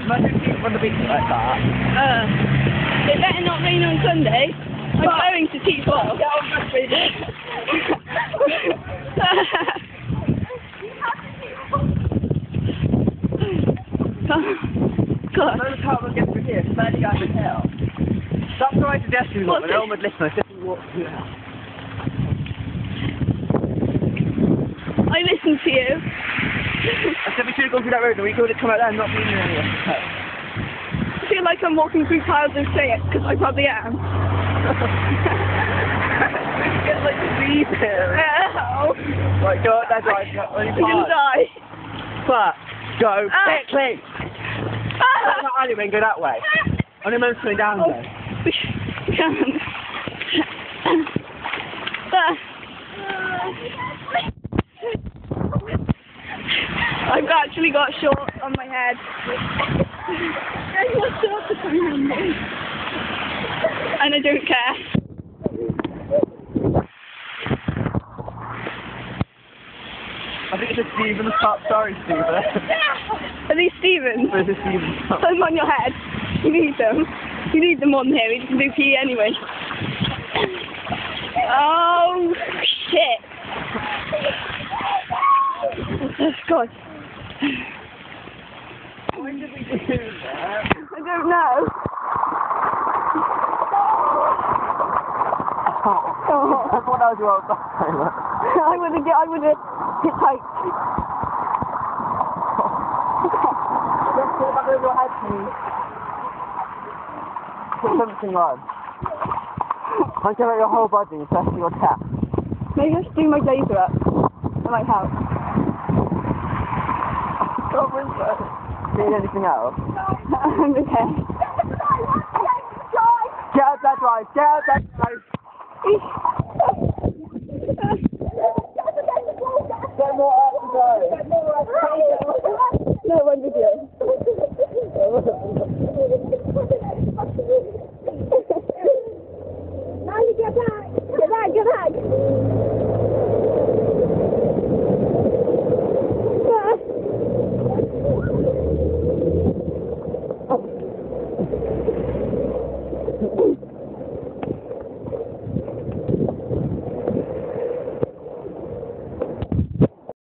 Imagine people on the beach like that. It better not rain on Sunday. I'm going to teach well. Get on breastfeeding. God. No time will get through here. It's barely going to hell. That's what I suggest you lot, when no one would listen. I said you walk through the house. I listened to you. I said we should have gone through that road and we could have come out there and not been there anyway. I feel like I'm walking through piles of shit, because I probably am. Get like to breathe here. Ow. Right, go, that's right. I'm gonna die. But, go quickly! Ah. Go that alleyway and go that way. On your mom's coming down there. I've actually got shorts on my head. And I don't care. I think it's a Stephen's top. Sorry, Stephen. Are these Stevens? It's a Stephen's top. Put them on your head. You need them. You need them on here. We can do PE anyway. Oh, shit. Oh, God. Why did we do that? I don't know. Oh. I thought that was your old time. I would have hit tight. Just put it back over your head, please. Put something on. I'm going to your whole body, especially your cap. Maybe I should do my blazer up. That might help. Need anything else? I'm okay. Get out that drive! Get out that drive!